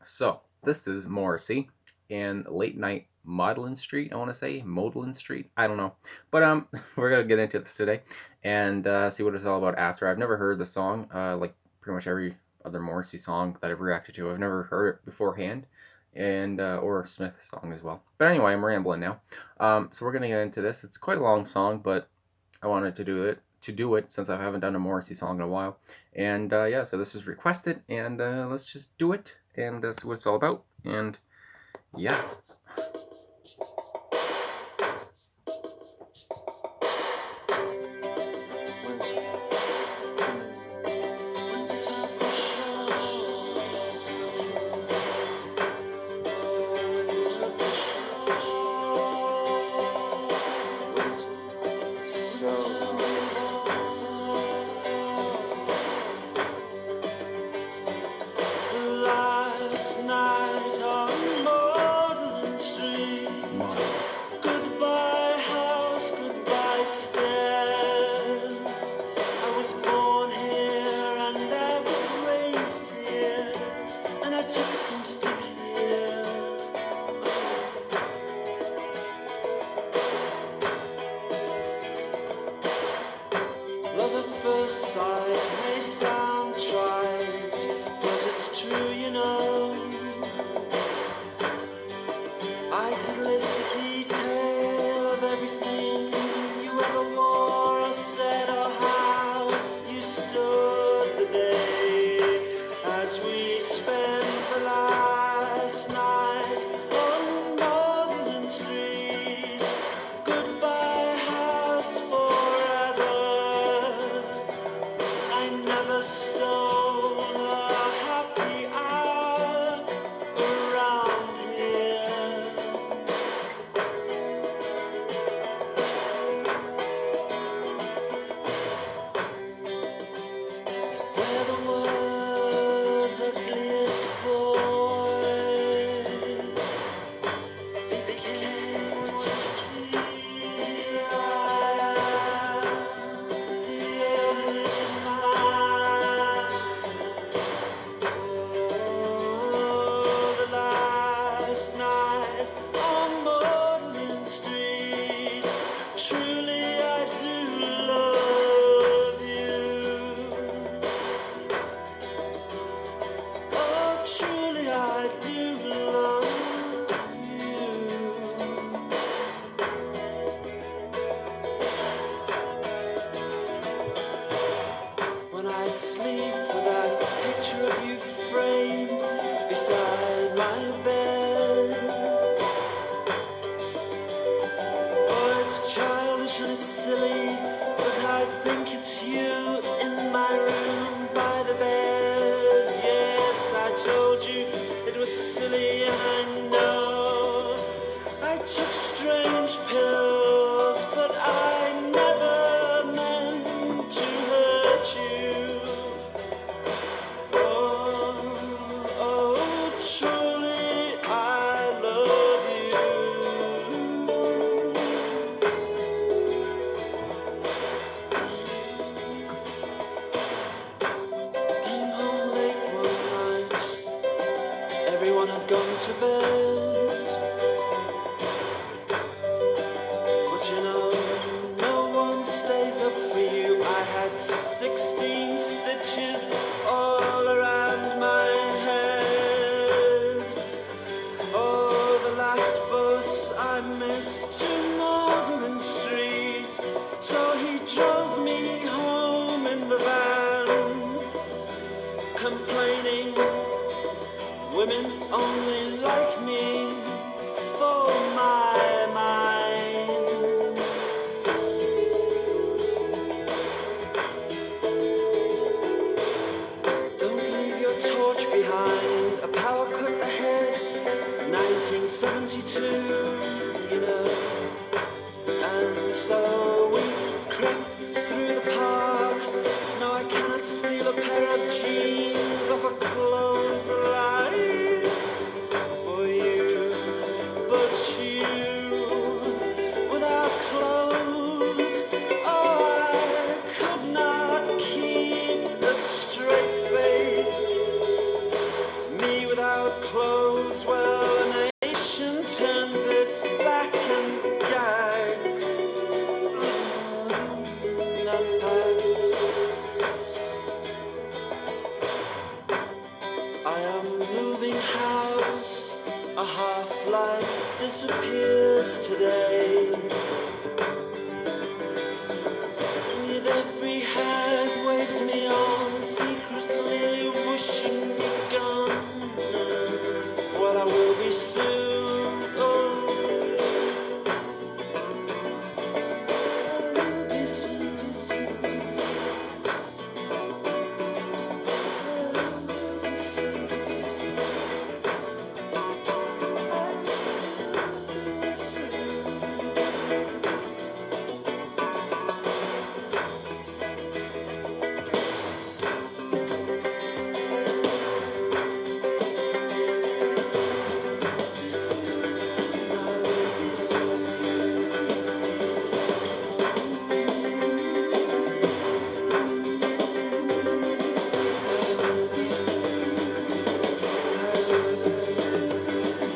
So, this is Morrissey in Late Night Maudlin Street, I want to say. Maudlin Street? I don't know. But we're going to get into this today and see what it's all about after. I've never heard the song, like pretty much every other Morrissey song that I've reacted to. I've never heard it beforehand, and or Smith song as well. But anyway, I'm rambling now. So we're going to get into this. It's quite a long song, but I wanted to do it since I haven't done a Morrissey song in a while. And yeah, so this is requested, and let's just do it and see what it's all about. And yeah. Love at first sight may sound trite, but it's true, you know. I could list the detail of everything you ever wore or said, or how you stood the day as we spent the last night on Maudlin Street. Goodbye, house, forever. I never stole a happy hour around here. Where the world's ugliest boy became what you feel. When I sleep with that picture of you framed beside my bed. Oh, it's childish and it's silly, but I think it's you in my room by the bed. Yes, I told you it was silly, and I know I took strange pills, but I never meant to hurt you. Oh, truly I love you. Came home late one night, everyone had gone to bed. But you know, no one stays up for you. I had 16 stitches all around my head. Oh, the last bus I missed to Maudlin Street, so he drove me home in the van, complaining women only like me for my mind. Don't leave your torch behind, a power cut ahead, 1972, you know. And so we crept through the park. No, I cannot steal a pair of jeans off a clothesline for you, but you, without clothes, oh, I could not keep a straight face. Me without without clothes. Well, a nation turns its back and gags and packs. I am moving house, a half-life disappears today. With every hag waves me on, secretly wishing me gone. Well, I will be soon. Oh, I will be soon.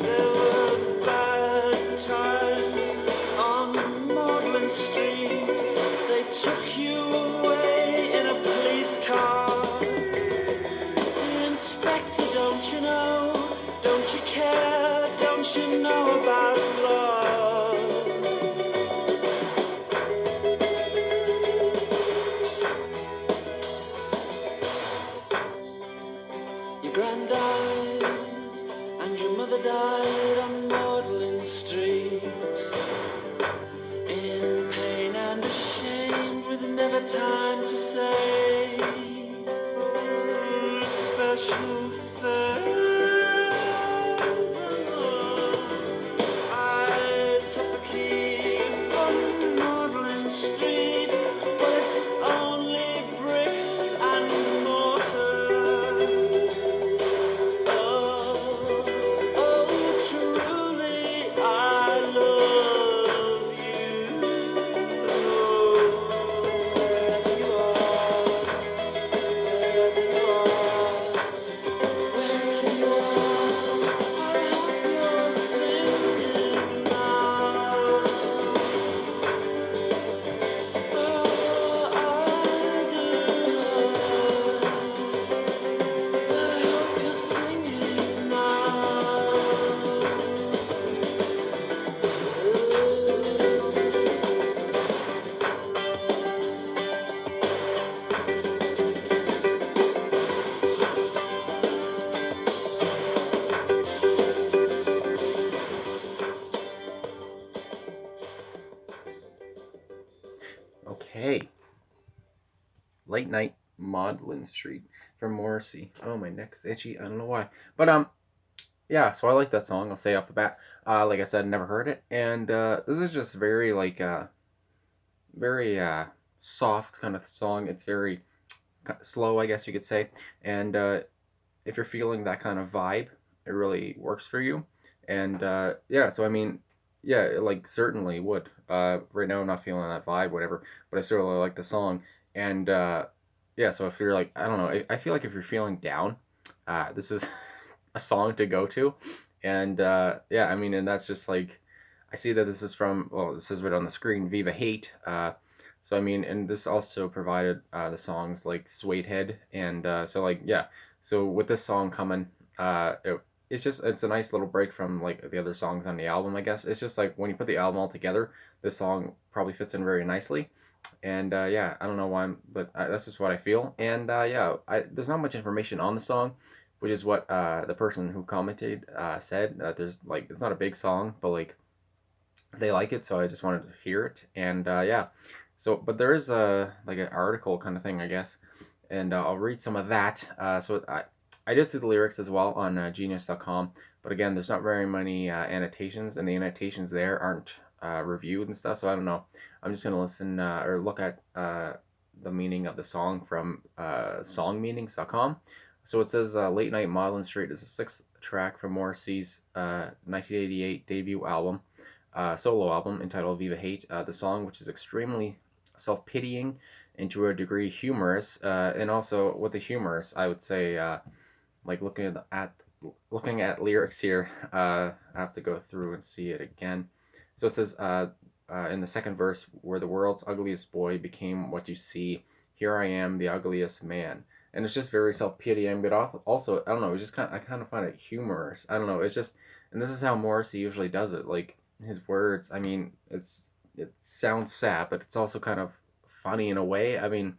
There were bad times on Maudlin Street. They took you away in a police car. The inspector, don't you know? Don't you care? Don't you know about love? Your grand died and your mother died on Maudlin Street. In pain and ashamed, with never time to say special thanks. I took the key from Maudlin Street, but it's only bricks and mortar. Oh, oh, truly I love you. Wherever you are, wherever you are, wherever you are, I hope you're singing now. Oh, I do. I hope you're singing now. Okay. Late Night Maudlin Street from Morrissey. Oh, my neck's itchy. I don't know why. But yeah. So I like that song. I'll say off the bat. Like I said, never heard it, and this is just very very soft kind of song. It's very slow, I guess you could say, and if you're feeling that kind of vibe, it really works for you. And yeah, so I mean, yeah, it, like certainly would. Right now I'm not feeling that vibe, whatever, but I still really like the song. And yeah, so if you're like, I don't know, I feel like if you're feeling down, this is a song to go to. And yeah, I mean, and that's just like, I see that this is from, well, this is right on the screen, Viva Hate. So I mean, and this also provided the songs like Suede Head, and so like yeah, so with this song coming, it's just it's a nice little break from like the other songs on the album. I guess it's just like when you put the album all together, this song probably fits in very nicely. And yeah, I don't know why, but that's just what I feel. And yeah, there's not much information on the song, which is what the person who commented said. There's like it's not a big song, but like they like it, so I just wanted to hear it. And yeah, so but there is a like an article kind of thing, I guess, and I'll read some of that. So I did see the lyrics as well on Genius.com, but again, there's not very many annotations, and the annotations there aren't reviewed and stuff. So I don't know. I'm just gonna listen or look at the meaning of the song from songmeanings.com. So it says Late Night Maudlin Street is the sixth track from Morrissey's 1988 debut album, solo album entitled Viva Hate. The song, which is extremely self-pitying and to a degree humorous, and also with the humorous, I would say, like looking at looking at lyrics here, I have to go through and see it again. So it says in the second verse, where the world's ugliest boy became what you see, here I am, the ugliest man. And it's just very self-pitying, but also, I don't know, I kind of find it humorous. I don't know, it's just, and this is how Morrissey usually does it. Like, his words, I mean, it sounds sad, but it's also kind of funny in a way. I mean,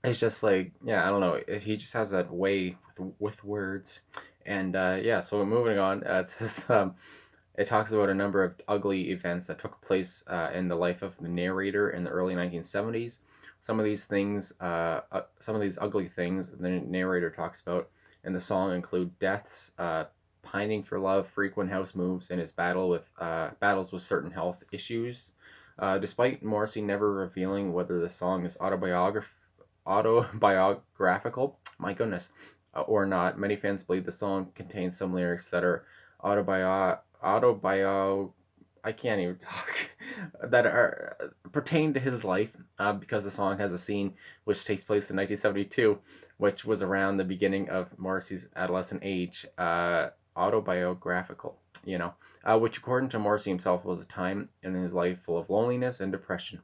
it's just like, yeah, I don't know. He just has that way with words. And yeah, so moving on, it says, it talks about a number of ugly events that took place in the life of the narrator in the early 1970s. Some of these ugly things the narrator talks about in the song include deaths, pining for love, frequent house moves, and his battles with certain health issues. Despite Morrissey never revealing whether the song is autobiographical, my goodness, or not, many fans believe the song contains some lyrics that are autobio I can't even talk that are pertain to his life, because the song has a scene which takes place in 1972, which was around the beginning of Morrissey's adolescent age, autobiographical, which according to Morrissey himself was a time in his life full of loneliness and depression.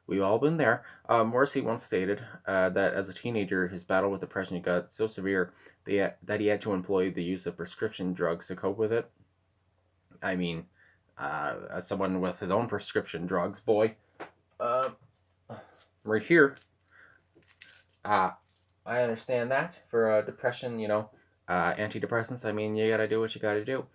We've all been there. Morrissey once stated that as a teenager, his battle with depression got so severe that he had to employ the use of prescription drugs to cope with it. I mean, as someone with his own prescription drugs, boy, uh, right here, uh, I understand that for depression, antidepressants. I mean, you gotta do what you gotta do.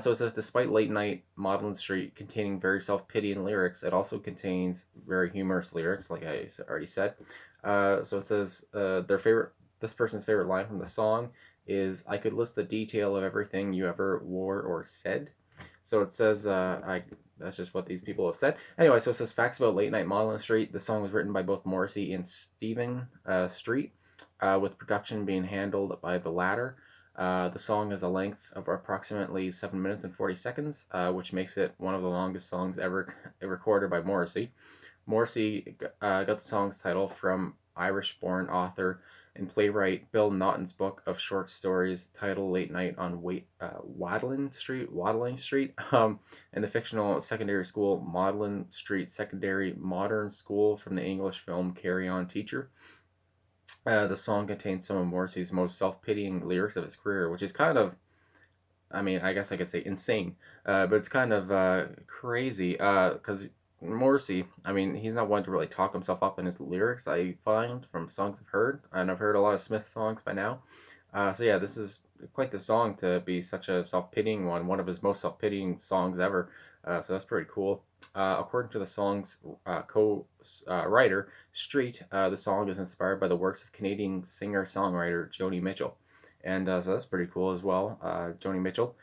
So it says, despite late night Maudlin Street containing very self pitying lyrics, it also contains very humorous lyrics, like I already said. So it says this person's favorite line from the song is, "I could list the detail of everything you ever wore or said." So it says, that's just what these people have said. Anyway, so it says facts about late night Maudlin Street. The song was written by both Morrissey and Stephen Street, with production being handled by the latter. The song has a length of approximately 7 minutes and 40 seconds, which makes it one of the longest songs ever recorded by Morrissey. Morrissey got the song's title from Irish-born author and playwright Bill Naughton's book of short stories titled "Late Night on Waddling Street," and the fictional secondary school Maudlin Street Secondary Modern School from the English film Carry On Teacher. The song contains some of Morrissey's most self-pitying lyrics of his career, which is kind of, I mean, I guess I could say insane, but it's kind of crazy, because Morrissey, I mean, he's not one to really talk himself up in his lyrics, I find, from songs I've heard, and I've heard a lot of Smith songs by now. So yeah, this is quite the song to be such a self-pitying one of his most self-pitying songs ever. So that's pretty cool. According to the song's co-writer, Street, the song is inspired by the works of Canadian singer-songwriter Joni Mitchell. And so that's pretty cool as well. Joni Mitchell,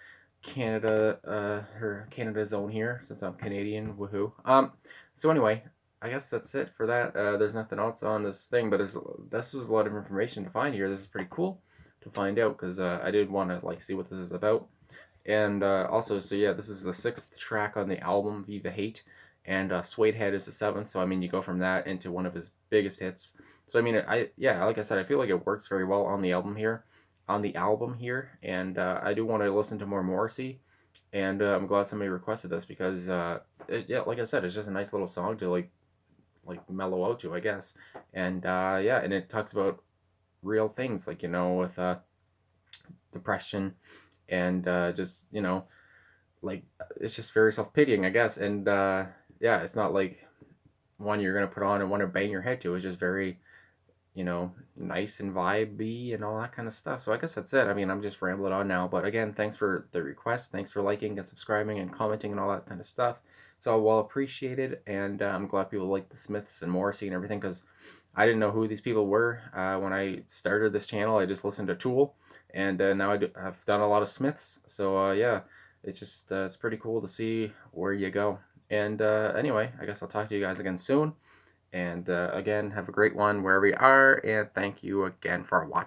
her Canada's own here, since I'm Canadian, woohoo. So anyway, I guess that's it for that. There's nothing else on this thing, but this was a lot of information to find here. This is pretty cool to find out, because I did want to see what this is about. And also, so yeah, this is the 6th track on the album, Viva Hate, and Suede Head is the 7th. So I mean, you go from that into one of his biggest hits. So I mean, like I said, I feel like it works very well on the album here, and I do want to listen to more Morrissey, and I'm glad somebody requested this, because yeah, like I said, it's just a nice little song to mellow out to, I guess. And yeah, and it talks about real things, like, with depression, and just, like, it's just very self-pitying, I guess. And yeah, it's not like one you're gonna put on and want to bang your head to. It's just very, nice and vibey and all that kind of stuff. So I guess that's it. I mean, I'm just rambling on now, but again, thanks for the request. Thanks for liking and subscribing and commenting and all that kind of stuff. It's all well appreciated, and I'm glad people like the Smiths and Morrissey and everything, because I didn't know who these people were when I started this channel. I just listened to Tool, and now I've done a lot of Smiths. So yeah, it's just it's pretty cool to see where you go. And anyway, I guess I'll talk to you guys again soon. And again, have a great one wherever you are, and thank you again for watching.